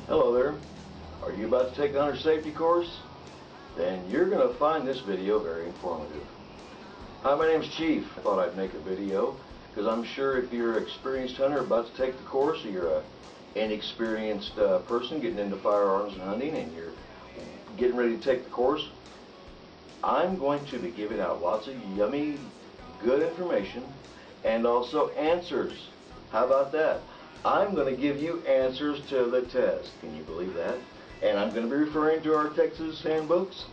Hello there. Are you about to take the hunter safety course? Then you're going to find this video very informative. Hi, my name's Chief. I thought I'd make a video because I'm sure if you're an experienced hunter about to take the course, or you're an inexperienced person getting into firearms and hunting and you're getting ready to take the course, I'm going to be giving out lots of yummy, good information and also answers. How about that? I'm going to give you answers to the test. Can you believe that? And I'm going to be referring to our Texas handbooks.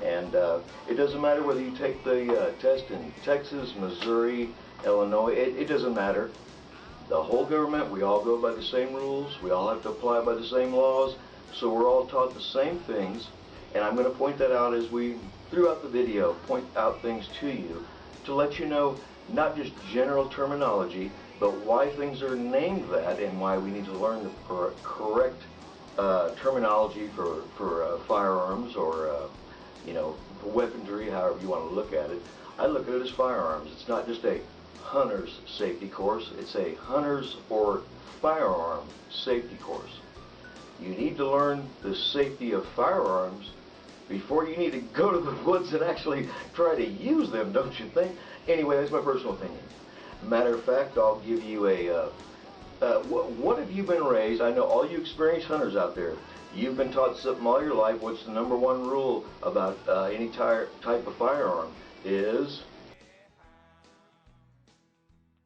And it doesn't matter whether you take the test in Texas, Missouri, Illinois. It doesn't matter. The whole government, we all go by the same rules. We all have to apply by the same laws. So we're all taught the same things. And I'm going to point that out as we, throughout the video, point out things to you to let you know not just general terminology, but why things are named that and why we need to learn the correct terminology for firearms or weaponry, however you want to look at it. I look at it as firearms. It's not just a hunter's safety course, it's a hunter's or firearm safety course. You need to learn the safety of firearms before you need to go to the woods and actually try to use them, don't you think? Anyway, that's my personal opinion. Matter of fact, I'll give you a, what have you been raised? I know all you experienced hunters out there, you've been taught something all your life. What's the number one rule about any type of firearm is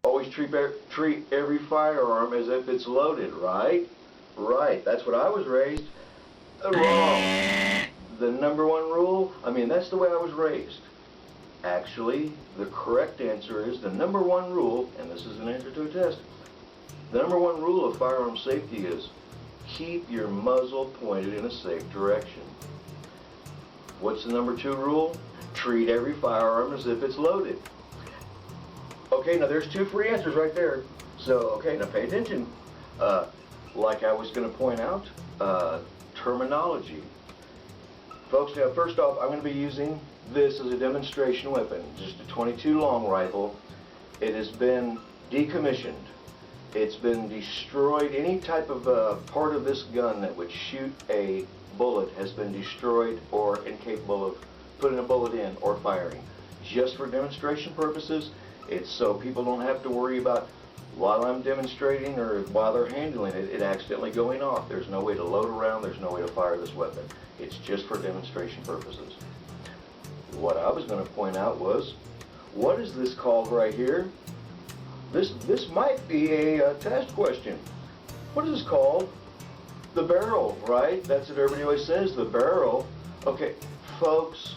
always treat every firearm as if it's loaded, right? Right, that's what I was raised. Wrong. The number one rule, that's the way I was raised. Actually, the correct answer is the number one rule, and this is an answer to a test. The number one rule of firearm safety is keep your muzzle pointed in a safe direction. What's the number two rule? Treat every firearm as if it's loaded. Okay, now there's two free answers right there. So, okay, now pay attention. Like I was going to point out, terminology. Folks, now first off, I'm going to be using this as a demonstration weapon, just a 22 long rifle. It has been decommissioned. It's been destroyed. Any type of part of this gun that would shoot a bullet has been destroyed or incapable of putting a bullet in or firing. Just for demonstration purposes, it's so people don't have to worry about while I'm demonstrating or while they're handling it, it accidentally going off. There's no way to load around, there's no way to fire this weapon. It's just for demonstration purposes. What I was going to point out was, what is this called right here? This might be a test question. What is this called? The barrel, right? That's what everybody always says, the barrel. Okay, folks,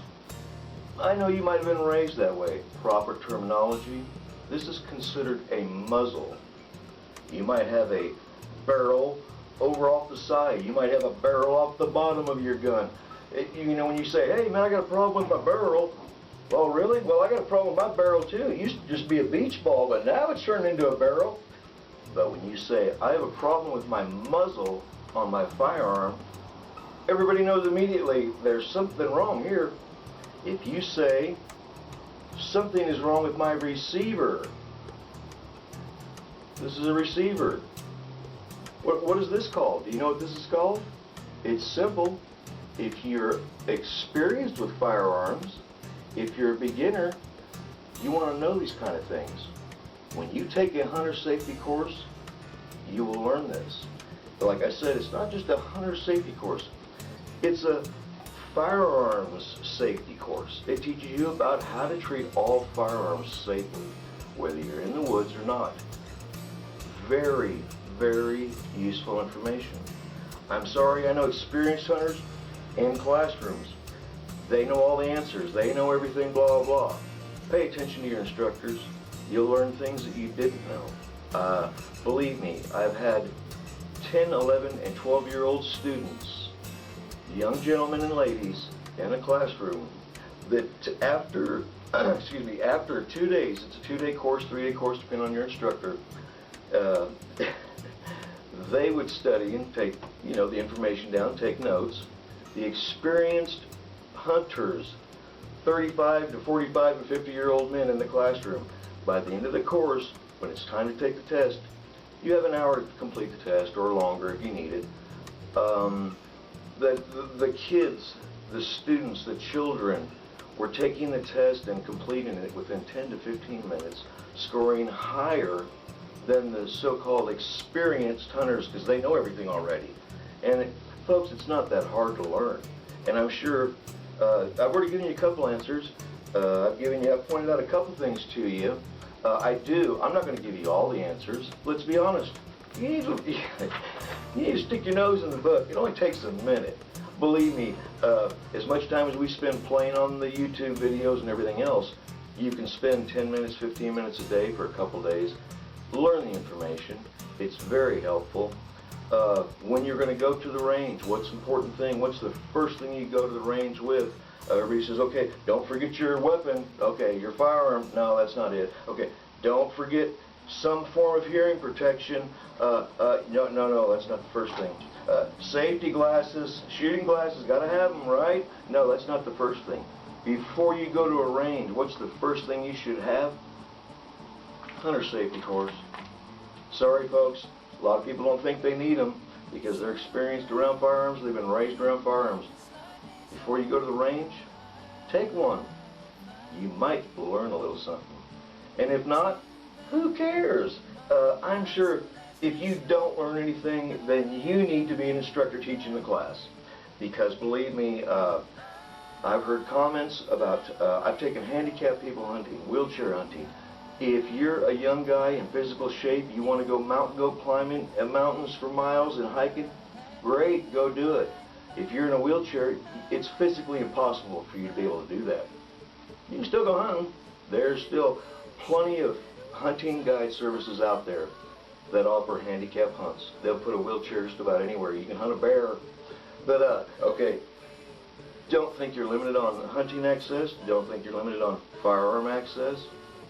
I know you might have been raised that way. Proper terminology. This is considered a muzzle. You might have a barrel over off the side. You might have a barrel off the bottom of your gun. When you say, hey man, I got a problem with my barrel. Well, really? Well, I got a problem with my barrel too. It used to just be a beach ball, but now it's turned into a barrel. But when you say, I have a problem with my muzzle on my firearm, everybody knows immediately there's something wrong here. If you say, something is wrong with my receiver. This is a receiver. What is this called? Do you know what this is called? It's simple. If you're experienced with firearms, if you're a beginner, you want to know these kind of things. When you take a hunter safety course, you will learn this. But like I said, it's not just a hunter safety course. It's a firearms safety course. It teaches you about how to treat all firearms safely, whether you're in the woods or not. Very, very useful information. I'm sorry, I know experienced hunters in classrooms, they know all the answers, they know everything, blah, blah. Pay attention to your instructors. You'll learn things that you didn't know. Believe me, I've had 10, 11, and 12-year-old students, young gentlemen and ladies in a classroom that after, after 2 days, it's a 2-day course, 3-day course, depending on your instructor, they would study and take, the information down, take notes. The experienced hunters, 35 to 45 and 50-year-old men in the classroom, by the end of the course, when it's time to take the test, you have an hour to complete the test or longer if you need it. The kids, the students, the children were taking the test and completing it within 10 to 15 minutes, scoring higher than the so-called experienced hunters because they know everything already. And folks, it's not that hard to learn. And I'm sure I've already given you a couple answers. I've pointed out a couple things to you. I'm not going to give you all the answers. Let's be honest. You need to stick your nose in the book. It only takes a minute. Believe me, as much time as we spend playing on the YouTube videos and everything else, you can spend 10 minutes, 15 minutes a day for a couple days. Learn the information. It's very helpful. When you're going to go to the range, what's the important thing? What's the first thing you go to the range with? Everybody says, okay, don't forget your weapon. Okay, your firearm. No, that's not it. Okay, don't forget some form of hearing protection. No, that's not the first thing. Safety glasses, shooting glasses, got to have them, right? No, that's not the first thing. Before you go to a range, what's the first thing you should have? Hunter safety course. Sorry, folks. A lot of people don't think they need them because they're experienced around firearms. They've been raised around firearms. Before you go to the range, take one. You might learn a little something. And if not, who cares? I'm sure if you don't learn anything, then you need to be an instructor teaching the class. Because believe me, I've heard comments about, I've taken handicapped people hunting, wheelchair hunting. If you're a young guy in physical shape, you want to go mountain goat climbing mountains for miles and hiking, great, go do it. If you're in a wheelchair, it's physically impossible for you to be able to do that. You can still go hunting. There's still plenty of hunting guide services out there that offer handicap hunts. They'll put a wheelchair just about anywhere. You can hunt a bear. But, okay, don't think you're limited on hunting access. Don't think you're limited on firearm access.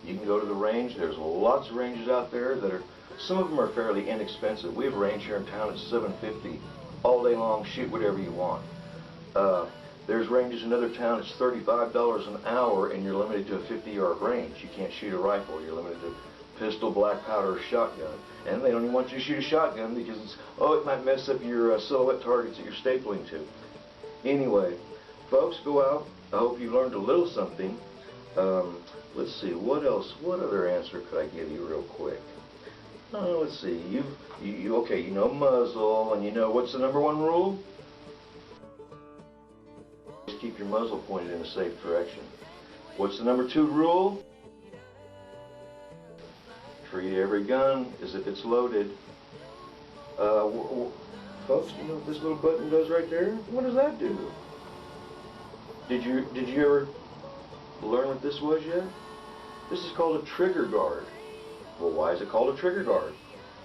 You can go to the range. There's lots of ranges out there that are, some of them are fairly inexpensive. We have a range here in town at $750 all day long, shoot whatever you want. There's ranges in other towns, it's $35 an hour, and you're limited to a 50-yard range. You can't shoot a rifle. You're limited to pistol, black powder, or shotgun. And they don't even want you to shoot a shotgun because it might mess up your silhouette targets that you're stapling to. Anyway, folks, go out. I hope you learned a little something. Let's see, what else? What other answer could I give you real quick? Let's see. Okay, you know muzzle, and you know what's the number one rule? Keep your muzzle pointed in a safe direction. What's the number two rule? Treat every gun as if it's loaded. Folks, do you know what this little button does right there? What does that do? Did you ever learn what this was yet? This is called a trigger guard. Well, why is it called a trigger guard?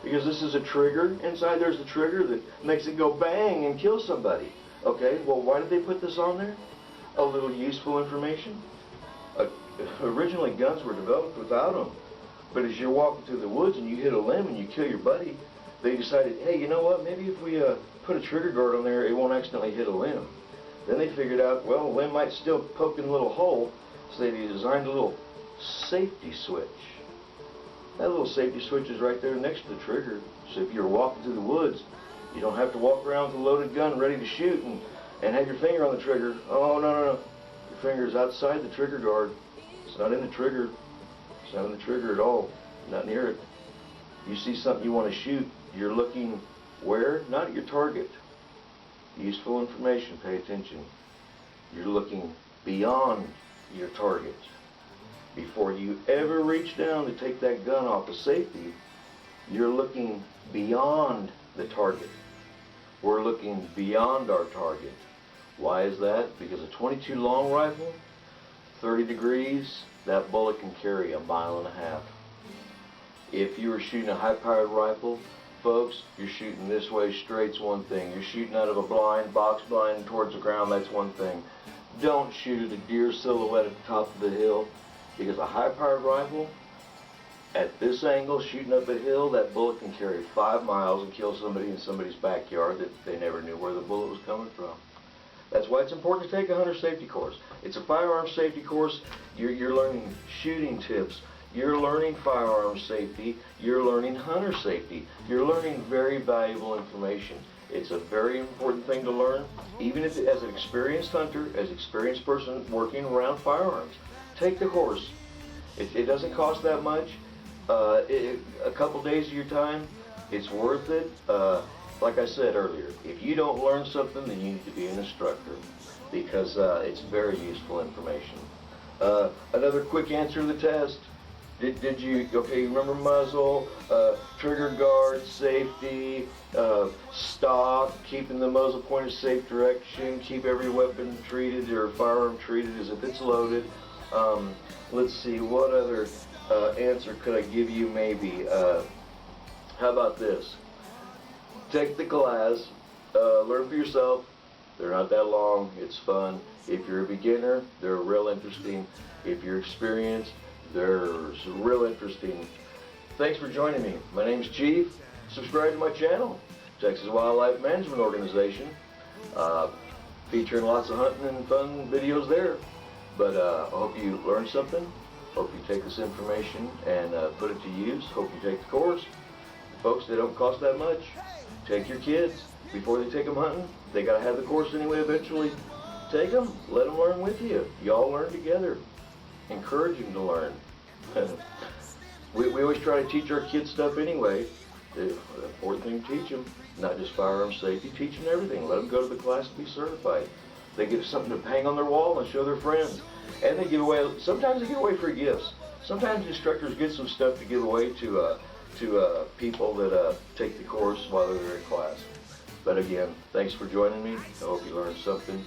Because this is a trigger. Inside there's the trigger that makes it go bang and kill somebody. Okay, well, why did they put this on there? A little useful information. Originally, guns were developed without them. But as you're walking through the woods and you hit a limb and you kill your buddy, they decided, hey, you know what? Maybe if we put a trigger guard on there, it won't accidentally hit a limb. Then they figured out, well, a limb might still poke in a little hole, so they designed a little safety switch. That little safety switch is right there next to the trigger. So if you're walking through the woods, you don't have to walk around with a loaded gun ready to shoot and have your finger on the trigger. Oh, no. Your finger's outside the trigger guard. It's not in the trigger. It's not in the trigger at all. Not near it. You see something you want to shoot, you're looking where? Not at your target. Useful information, pay attention. You're looking beyond your target. Before you ever reach down to take that gun off of safety, you're looking beyond the target. We're looking beyond our target. Why is that? Because a .22 long rifle, 30 degrees, that bullet can carry 1.5 miles. If you were shooting a high-powered rifle, folks, you're shooting this way straight's one thing. You're shooting out of a blind, box blind towards the ground, that's one thing. Don't shoot at a deer silhouette at the top of the hill, because a high-powered rifle, at this angle, shooting up a hill, that bullet can carry 5 miles and kill somebody in somebody's backyard that they never knew where the bullet was coming from. That's why it's important to take a hunter safety course. It's a firearm safety course. You're learning shooting tips. You're learning firearm safety. You're learning hunter safety. You're learning very valuable information. It's a very important thing to learn, even if as an experienced hunter, as an experienced person working around firearms. Take the course. It doesn't cost that much. A couple days of your time, it's worth it. Like I said earlier, if you don't learn something, then you need to be an instructor, because it's very useful information. Another quick answer to the test. Did you, okay, you remember muzzle, trigger guard, safety, stock, keeping the muzzle pointed safe direction, keep every weapon treated or firearm treated as if it's loaded. Let's see, what other answer could I give you maybe? How about this? Take the class, learn for yourself. They're not that long, it's fun. If you're a beginner, they're real interesting. If you're experienced, they're real interesting. Thanks for joining me. My name's Chief. Subscribe to my channel, Texas Wildlife Management Organization. Featuring lots of hunting and fun videos there. But I hope you learned something. Hope you take this information and put it to use. Hope you take the course. Folks, they don't cost that much. Take your kids before they take them hunting. They got to have the course anyway eventually. Take them. Let them learn with you. Y'all learn together. Encourage them to learn. we always try to teach our kids stuff anyway. The important thing to teach them, not just firearm safety, teach them everything. Let them go to the class to be certified. They get something to hang on their wall and show their friends. And they give away, sometimes they give away free gifts. Sometimes instructors get some stuff to give away to people that take the course while they're in class. But again, thanks for joining me. I hope you learned something.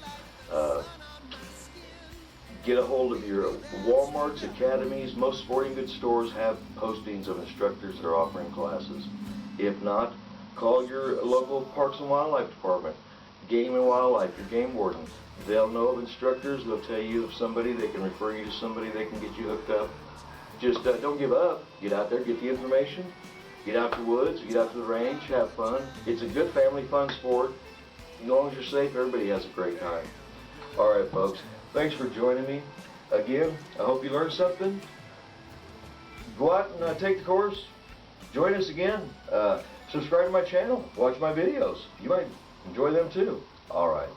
Get a hold of your Walmarts, academies. Most sporting goods stores have postings of instructors that are offering classes. If not, call your local Parks and Wildlife Department, Game and Wildlife, your game warden. They'll know of instructors. They'll tell you of somebody. They can refer you to somebody. They can get you hooked up. Just don't give up. Get out there, get the information. Get out to the woods, get out to the range, have fun. It's a good family fun sport. As long as you're safe, everybody has a great time. All right, folks. Thanks for joining me. Again, I hope you learned something. Go out and take the course. Join us again. Subscribe to my channel. Watch my videos. You might enjoy them too. All right.